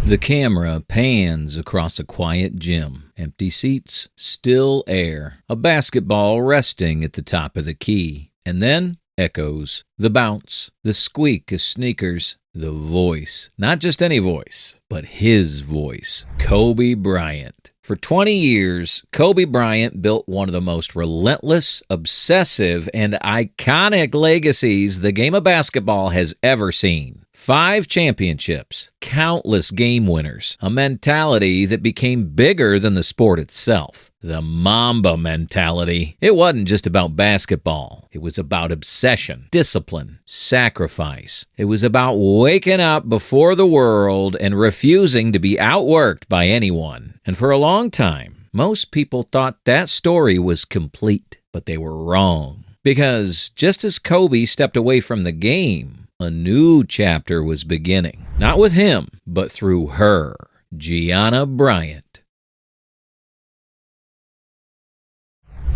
The camera pans across a quiet gym. Empty seats, still air, a basketball resting at the top of the key. And then echoes, the bounce, the squeak of sneakers, the voice. Not just any voice, but his voice. Kobe Bryant. For 20 years, Kobe Bryant built one of the most relentless, obsessive, and iconic legacies the game of basketball has ever seen. 5 championships, countless game winners, a mentality that became bigger than the sport itself. The Mamba mentality. It wasn't just about basketball. It was about obsession, discipline, sacrifice. It was about waking up before the world and refusing to be outworked by anyone. And for a long time, most people thought that story was complete, but they were wrong. Because just as Kobe stepped away from the game, a new chapter was beginning. Not with him, but through her, Gianna Bryant.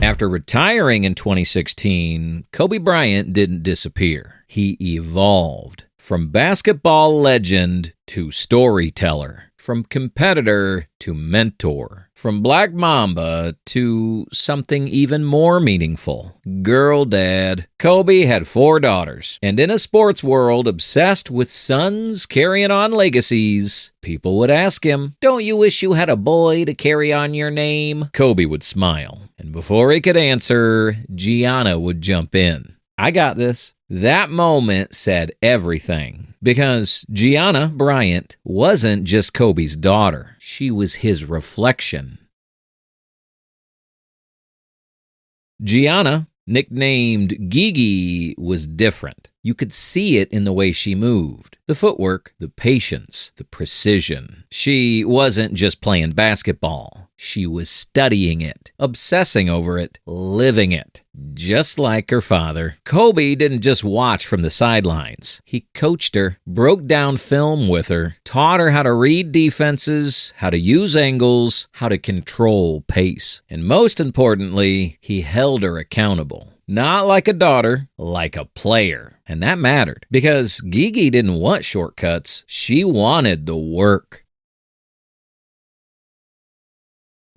After retiring in 2016, Kobe Bryant didn't disappear. He evolved from basketball legend to storyteller, from competitor to mentor, from Black Mamba to something even more meaningful. Girl dad. Kobe had 4 daughters, and in a sports world obsessed with sons carrying on legacies, people would ask him, "Don't you wish you had a boy to carry on your name?" Kobe would smile, and before he could answer, Gianna would jump in. "I got this." That moment said everything, because Gianna Bryant wasn't just Kobe's daughter. She was his reflection. Gianna, nicknamed Gigi, was different. You could see it in the way she moved. The footwork, the patience, the precision. She wasn't just playing basketball. She was studying it, obsessing over it, living it. Just like her father, Kobe didn't just watch from the sidelines. He coached her, broke down film with her, taught her how to read defenses, how to use angles, how to control pace. And most importantly, he held her accountable. Not like a daughter, like a player. And that mattered, because Gigi didn't want shortcuts. She wanted the work.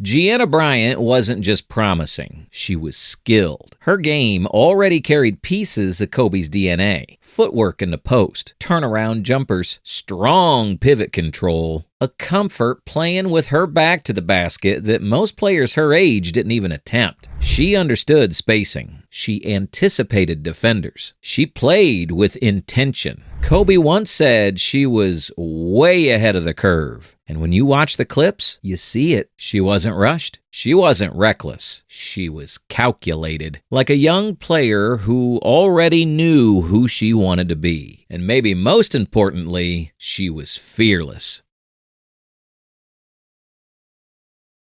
Gianna Bryant wasn't just promising, she was skilled. Her game already carried pieces of Kobe's DNA. Footwork in the post, turnaround jumpers, strong pivot control, a comfort playing with her back to the basket that most players her age didn't even attempt. She understood spacing. She anticipated defenders. She played with intention. Kobe once said she was way ahead of the curve. And when you watch the clips, you see it. She wasn't rushed. She wasn't reckless. She was calculated, like a young player who already knew who she wanted to be. And maybe most importantly, she was fearless.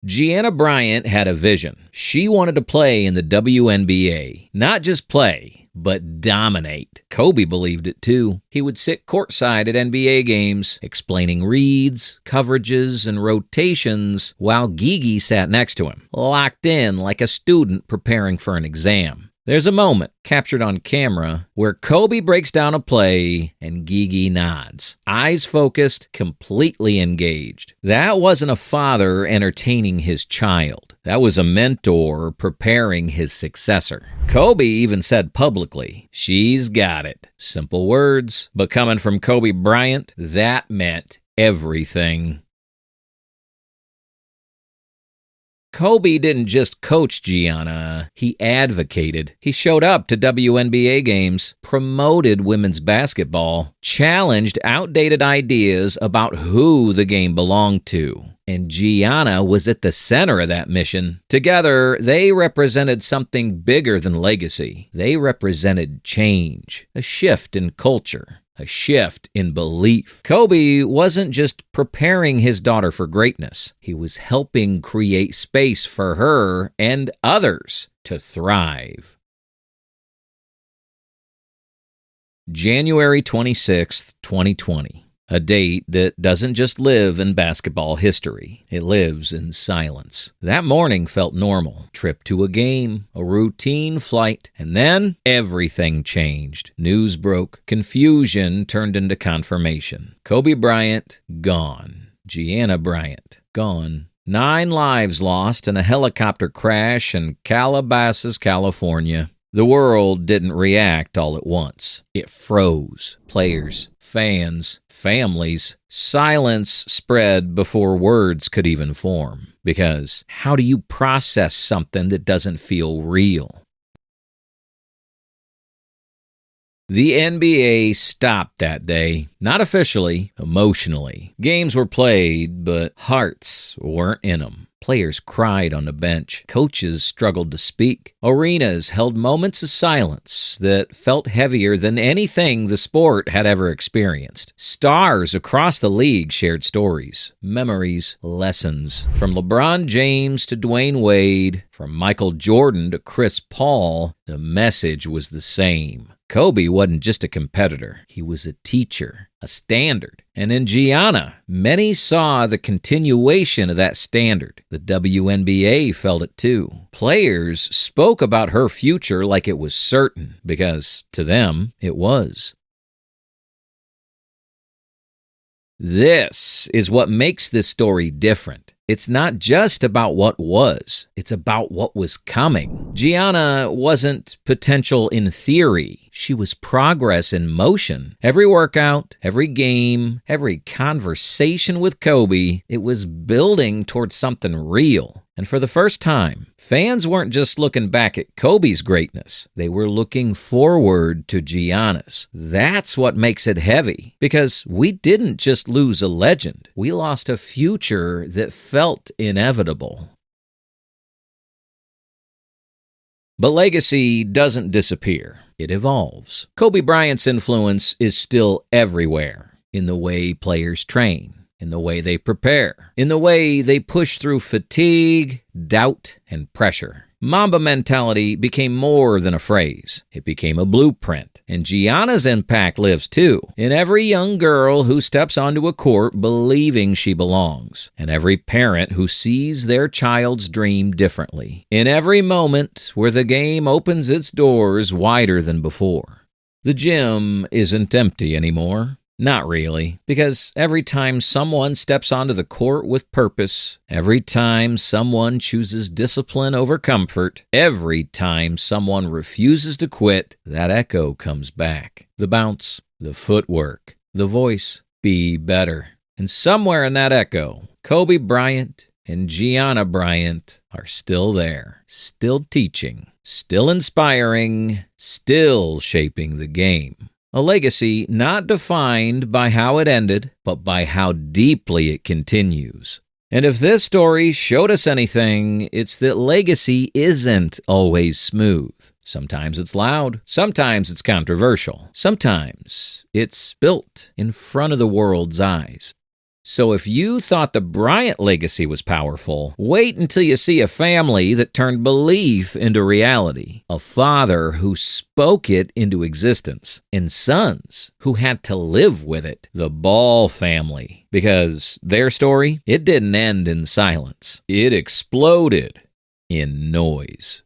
Gianna Bryant had a vision. She wanted to play in the WNBA. Not just play, but dominate. Kobe believed it too. He would sit courtside at NBA games, explaining reads, coverages, and rotations, while Gigi sat next to him, locked in like a student preparing for an exam. There's a moment, captured on camera, where Kobe breaks down a play and Gigi nods. Eyes focused, completely engaged. That wasn't a father entertaining his child. That was a mentor preparing his successor. Kobe even said publicly, "She's got it." Simple words, but coming from Kobe Bryant, that meant everything. Kobe didn't just coach Gianna, he advocated. He showed up to WNBA games, promoted women's basketball, challenged outdated ideas about who the game belonged to. And Gianna was at the center of that mission. Together, they represented something bigger than legacy. They represented change, a shift in culture. A shift in belief. Kobe wasn't just preparing his daughter for greatness. He was helping create space for her and others to thrive. January 26th, 2020. A date that doesn't just live in basketball history. It lives in silence. That morning felt normal. Trip to a game, a routine flight, and then everything changed. News broke. Confusion turned into confirmation. Kobe Bryant, gone. Gianna Bryant, gone. 9 lives lost in a helicopter crash in Calabasas, California. The world didn't react all at once. It froze. Players, fans, families. Silence spread before words could even form. Because how do you process something that doesn't feel real? The NBA stopped that day. Not officially, emotionally. Games were played, but hearts weren't in them. Players cried on the bench. Coaches struggled to speak. Arenas held moments of silence that felt heavier than anything the sport had ever experienced. Stars across the league shared stories, memories, lessons. From LeBron James to Dwayne Wade, from Michael Jordan to Chris Paul, the message was the same. Kobe wasn't just a competitor. He was a teacher, a standard. And in Gianna, many saw the continuation of that standard. The WNBA felt it too. Players spoke about her future like it was certain, because to them, it was. This is what makes this story different. It's not just about what was, it's about what was coming. Gianna wasn't potential in theory. She was progress in motion. Every workout, every game, every conversation with Kobe, it was building towards something real. And for the first time, fans weren't just looking back at Kobe's greatness. They were looking forward to Gianna's. That's what makes it heavy. Because we didn't just lose a legend. We lost a future that felt inevitable. But legacy doesn't disappear. It evolves. Kobe Bryant's influence is still everywhere. In the way players train. In the way they prepare, in the way they push through fatigue, doubt, and pressure. Mamba mentality became more than a phrase. It became a blueprint. And Gianna's impact lives too, in every young girl who steps onto a court believing she belongs, and every parent who sees their child's dream differently, in every moment where the game opens its doors wider than before. The gym isn't empty anymore. Not really, because every time someone steps onto the court with purpose, every time someone chooses discipline over comfort, every time someone refuses to quit, that echo comes back. The bounce, the footwork, the voice, be better. And somewhere in that echo, Kobe Bryant and Gianna Bryant are still there, still teaching, still inspiring, still shaping the game. A legacy not defined by how it ended, but by how deeply it continues. And if this story showed us anything, it's that legacy isn't always smooth. Sometimes it's loud. Sometimes it's controversial. Sometimes it's built in front of the world's eyes. So if you thought the Bryant legacy was powerful, wait until you see a family that turned belief into reality, a father who spoke it into existence, and sons who had to live with it, the Ball family. Because their story, it didn't end in silence. It exploded in noise.